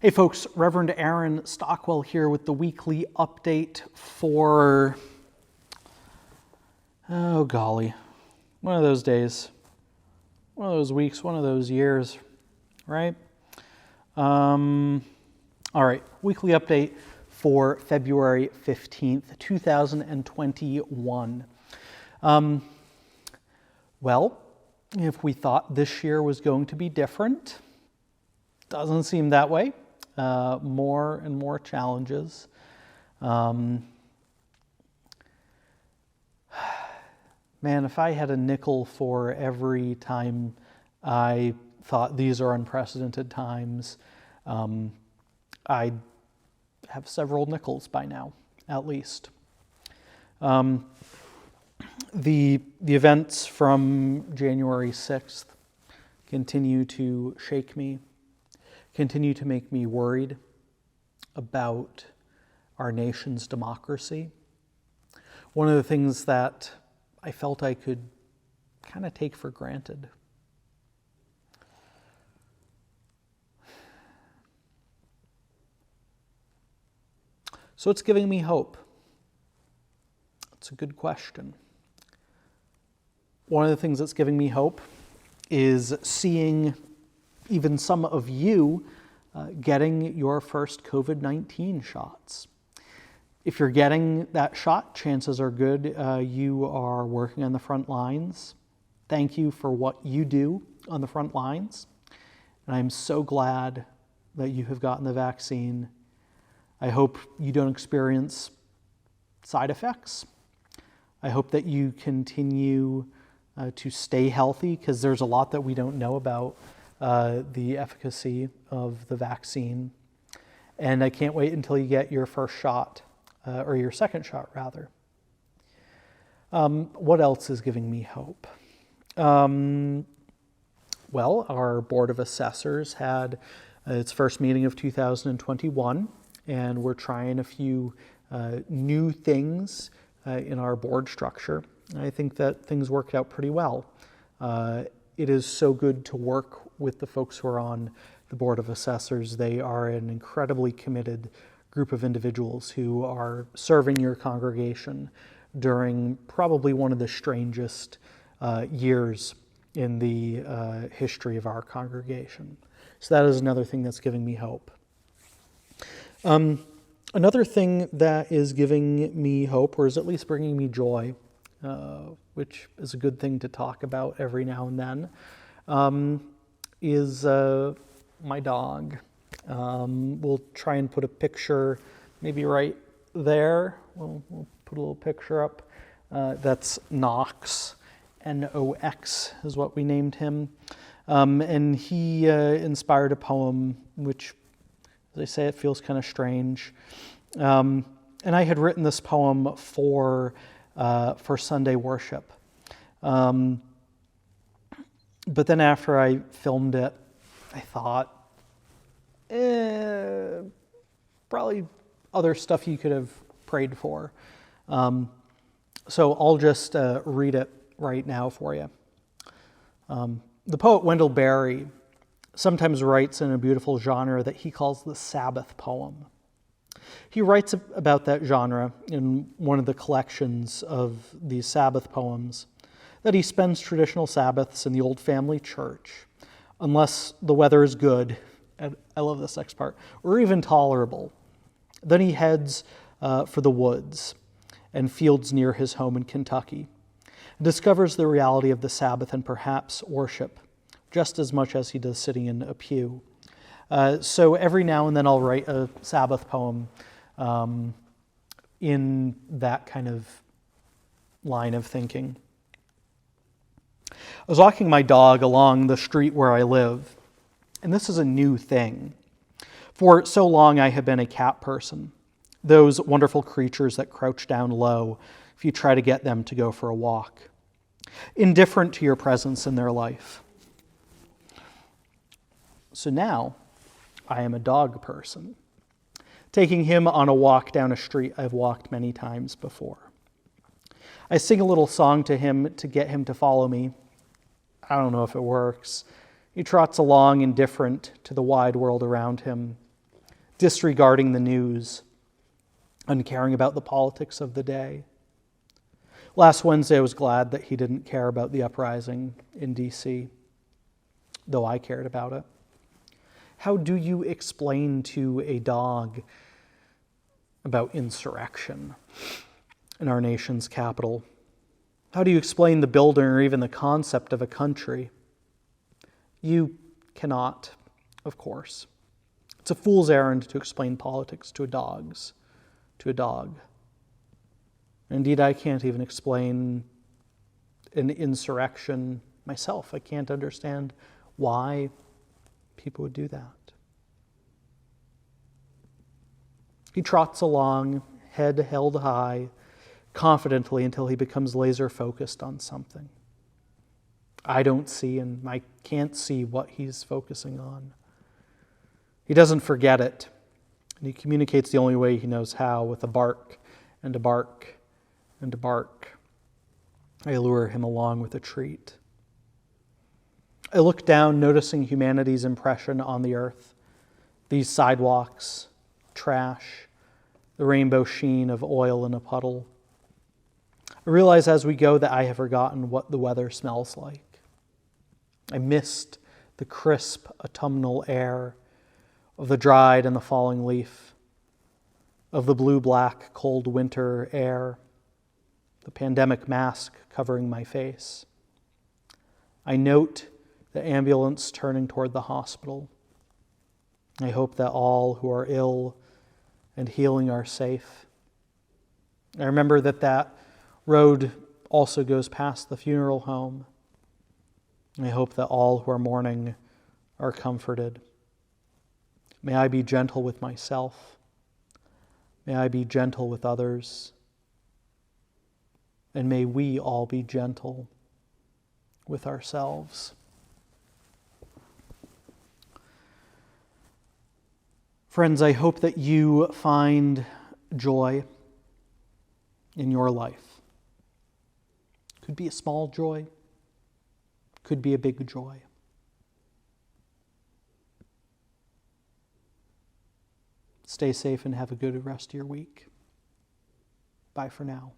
Hey folks, Reverend Aaron Stockwell here with the weekly update for, oh golly, one of those days, one of those weeks, one of those years, right? All right, weekly update for February 15th, 2021. Well, if we thought this year was going to be different, doesn't seem that way. More and more challenges. Man, if I had a nickel for every time I thought these are unprecedented times, I'd have several nickels by now, at least. The events from January 6th continue to shake me, continue to make me worried about our nation's democracy. One of the things that I felt I could kind of take for granted. So it's giving me hope. It's a good question. One of the things that's giving me hope is seeing even some of you getting your first COVID-19 shots. If you're getting that shot, chances are good you are working on the front lines. Thank you for what you do on the front lines. And I'm so glad that you have gotten the vaccine. I hope you don't experience side effects. I hope that you continue to stay healthy, because there's a lot that we don't know about the efficacy of the vaccine. And I can't wait until you get your first shot, or your second shot, rather. What else is giving me hope? Well, our Board of Assessors had its first meeting of 2021, and we're trying a few new things in our board structure. I think that things worked out pretty well. It is so good to work with the folks who are on the Board of Assessors. They are an incredibly committed group of individuals who are serving your congregation during probably one of the strangest years in the history of our congregation. So that is another thing that's giving me hope. Another thing that is giving me hope, or is at least bringing me joy, which is a good thing to talk about every now and then, is my dog. We'll try and put a picture maybe right there. We'll put a little picture up. That's Knox. N-O-X is what we named him. And he inspired a poem, which, as I say, it feels kind of strange. And I had written this poem for Sunday worship. But then after I filmed it, I thought, probably other stuff you could have prayed for. So I'll just read it right now for you. The poet Wendell Berry sometimes writes in a beautiful genre that he calls the Sabbath poem. He writes about that genre in one of the collections of these Sabbath poems, that he spends traditional Sabbaths in the old family church, unless the weather is good, and I love this next part, or even tolerable. Then he heads for the woods and fields near his home in Kentucky, and discovers the reality of the Sabbath and perhaps worship, just as much as he does sitting in a pew. So every now and then I'll write a Sabbath poem in that kind of line of thinking. I was walking my dog along the street where I live, and this is a new thing. For so long I have been a cat person, those wonderful creatures that crouch down low if you try to get them to go for a walk, indifferent to your presence in their life. So now I am a dog person, taking him on a walk down a street I've walked many times before. I sing a little song to him to get him to follow me. I don't know if it works. He trots along indifferent to the wide world around him. disregarding the news and caring about the politics of the day. Last Wednesday, I was glad that he didn't care about the uprising in D.C., though I cared about it. How do you explain to a dog about insurrection in our nation's capital? How do you explain the building or even the concept of a country? You cannot, of course. It's a fool's errand to explain politics to a dog. Indeed, I can't even explain an insurrection myself. I can't understand why people would do that. He trots along, head held high, confidently until he becomes laser focused on something. I don't see and I can't see what he's focusing on. He doesn't forget it, and he communicates the only way he knows how, with a bark and a bark and a bark. I lure him along with a treat. I look down, noticing humanity's impression on the earth, these sidewalks, trash, the rainbow sheen of oil in a puddle. I realize as we go that I have forgotten what the weather smells like. I missed the crisp autumnal air of the dried and the falling leaf, of the blue-black cold winter air, the pandemic mask covering my face. I note the ambulance turning toward the hospital. I hope that all who are ill and healing are safe. I remember that road also goes past the funeral home. I hope that all who are mourning are comforted. May I be gentle with myself. May I be gentle with others. And may we all be gentle with ourselves. Friends, I hope that you find joy in your life. Could be a small joy, could be a big joy. Stay safe and have a good rest of your week. Bye for now.